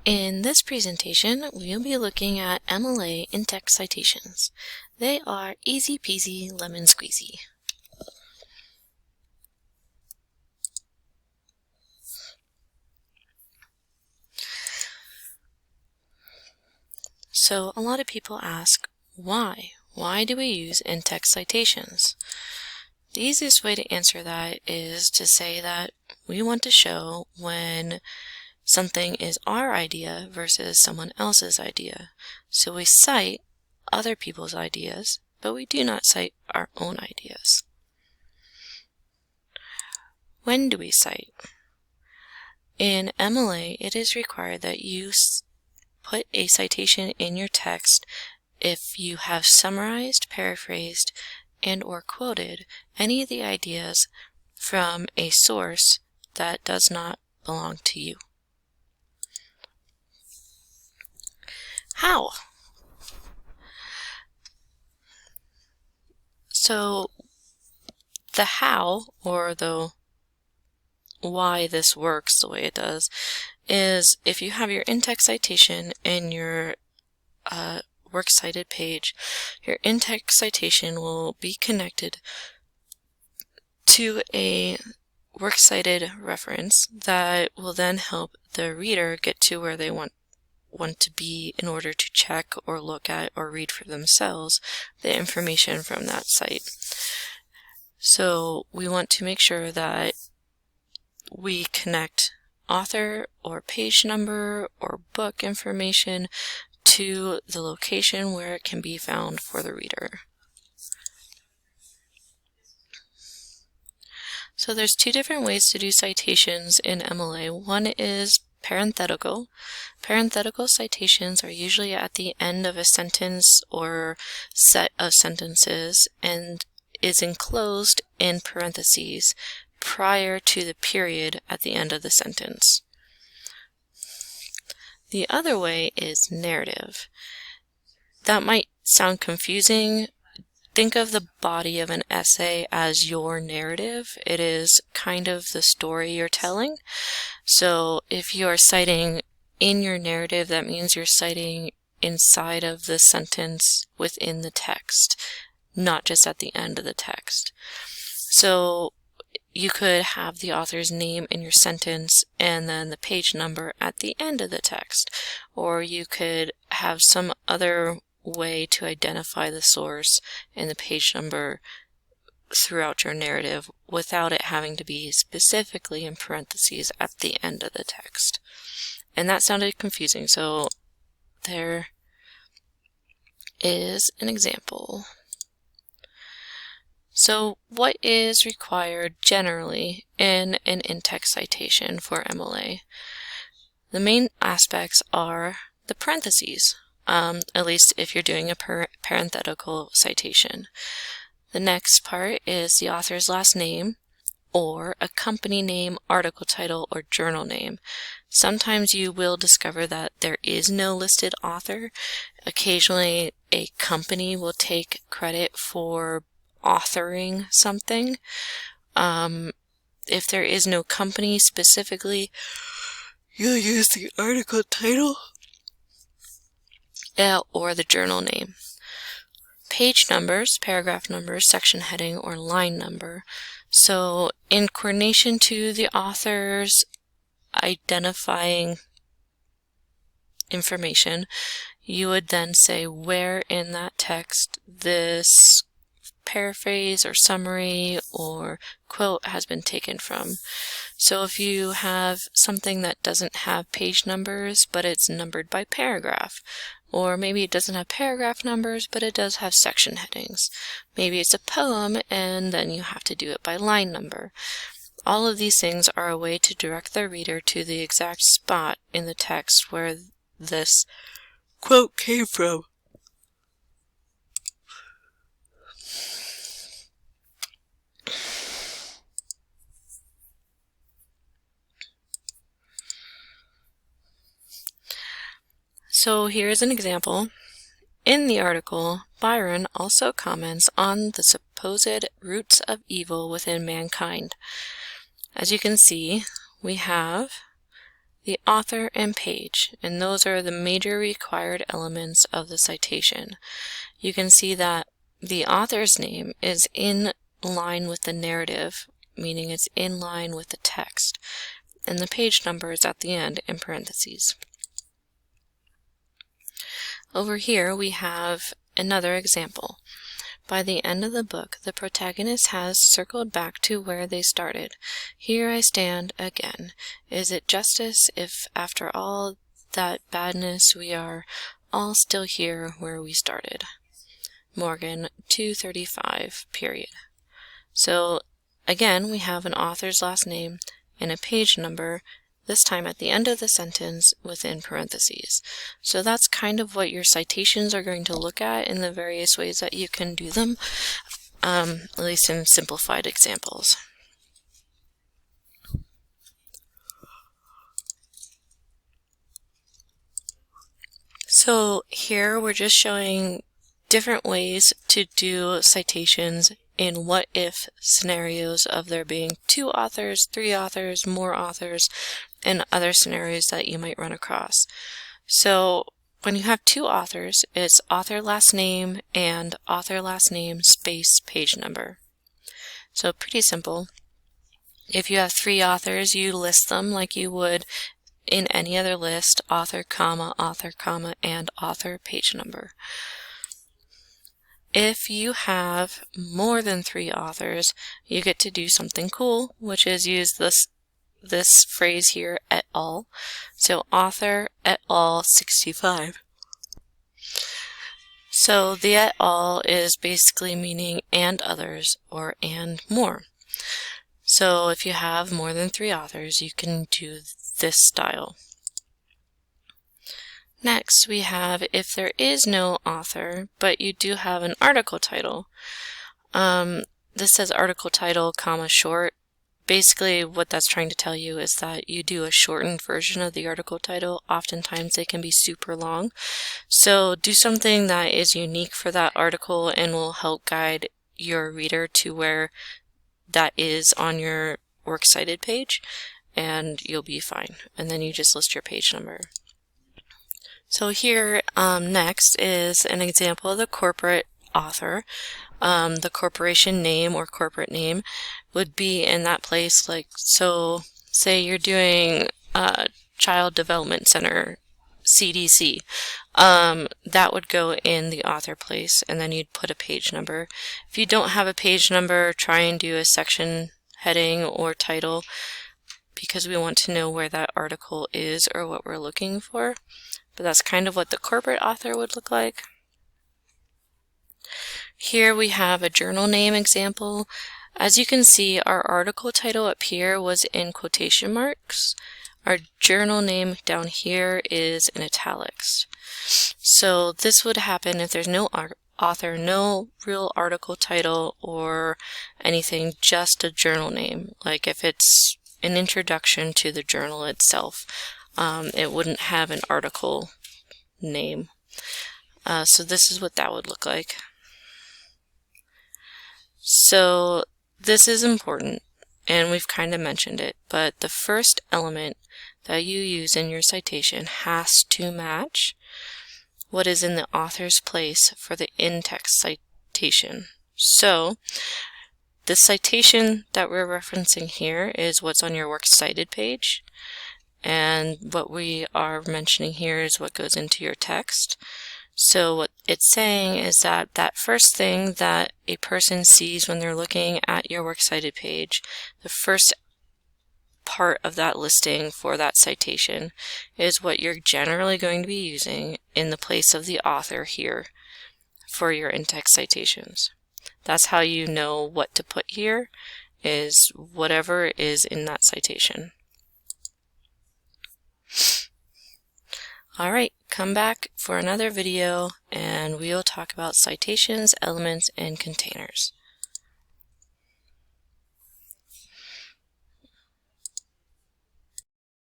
In this presentation, we'll be looking at MLA In Text Citations. They are easy peasy lemon squeezy. So a lot of people ask, why? Why do we use in-text citations? The easiest way to answer that is to say that we want to show when something is our idea versus someone else's idea. So we cite other people's ideas, but we do not cite our own ideas. When do we cite? In MLA, it is required that you put a citation in your text if you have summarized, paraphrased, and/or quoted any of the ideas from a source that does not belong to you. How? So the how, or the why this works the way it does, is if you have your in-text citation in your works cited page, your in-text citation will be connected to a works cited reference that will then help the reader get to where they want to be in order to check or look at or read for themselves the information from that site. So we want to make sure that we connect author or page number or book information to the location where it can be found for the reader. So there's two different ways to do citations in MLA. One is parenthetical. Parenthetical citations are usually at the end of a sentence or set of sentences and is enclosed in parentheses prior to the period at the end of the sentence. The other way is narrative. That might sound confusing. Think of the body of an essay as your narrative. It is kind of the story you're telling. So if you are citing in your narrative, that means you're citing inside of the sentence within the text, not just at the end of the text. So you could have the author's name in your sentence and then the page number at the end of the text. Or you could have some other way to identify the source and the page number throughout your narrative without it having to be specifically in parentheses at the end of the text. And that sounded confusing, so there is an example. So what is required generally in an in-text citation for MLA? The main aspects are the parentheses, at least if you're doing a parenthetical citation. The next part is the author's last name or a company name, article title, or journal name. Sometimes you will discover that there is no listed author. Occasionally a company will take credit for authoring something. If there is no company specifically, you'll use the article title or the journal name. Page numbers, paragraph numbers, section heading, or line number. So in coordination to the author's identifying information, you would then say where in that text this paraphrase or summary or quote has been taken from. So if you have something that doesn't have page numbers but it's numbered by paragraph, or maybe it doesn't have paragraph numbers but it does have section headings. Maybe it's a poem and then you have to do it by line number. All of these things are a way to direct the reader to the exact spot in the text where this quote came from. So here's an example. In the article, Byron also comments on the supposed roots of evil within mankind. As you can see, we have the author and page, and those are the major required elements of the citation. You can see that the author's name is in line with the narrative, meaning it's in line with the text, and the page number is at the end in parentheses. Over here we have another example. By the end of the book, the protagonist has circled back to where they started. Here I stand again. Is it justice if, after all that badness, we are all still here where we started? Morgan, 235, period. So, again, we have an author's last name and a page number, this time at the end of the sentence within parentheses. So that's kind of what your citations are going to look at in the various ways that you can do them, at least in simplified examples. So here we're just showing different ways to do citations in what-if scenarios of there being 2 authors, 3 authors, more authors, and other scenarios that you might run across. So when you have 2 authors, it's author last name and author last name space page number. So pretty simple. If you have 3 authors, you list them like you would in any other list, author, comma, and author page number. If you have more than 3 authors, you get to do something cool, which is use this phrase here, et al. So author et al. 65. So the et al. Is basically meaning and others or and more. So if you have more than 3 authors, you can do this style. Next, we have if there is no author, but you do have an article title. This says article title, comma, short. Basically, what that's trying to tell you is that you do a shortened version of the article title. Oftentimes, they can be super long. So do something that is unique for that article and will help guide your reader to where that is on your works cited page, and you'll be fine. And then you just list your page number. So here, next is an example of the corporate author. The corporation name or corporate name would be in that place, like, so say you're doing Child Development Center, CDC. That would go in the author place, and then you'd put a page number. If you don't have a page number, try and do a section heading or title, because we want to know where that article is or what we're looking for. But that's kind of what the corporate author would look like. Here we have a journal name example. As you can see, our article title up here was in quotation marks. Our journal name down here is in italics. So this would happen if there's no author, no real article title or anything, just a journal name. Like if it's an introduction to the journal itself, it wouldn't have an article name. So this is what that would look like. So this is important, and we've kind of mentioned it, but the first element that you use in your citation has to match what is in the author's place for the in-text citation. So the citation that we're referencing here is what's on your works cited page, and what we are mentioning here is what goes into your text. So what it's saying is that that first thing that a person sees when they're looking at your works cited page, the first part of that listing for that citation is what you're generally going to be using in the place of the author here for your in-text citations. That's how you know what to put here, is whatever is in that citation. Alright, come back for another video and we'll talk about citations, elements, and containers.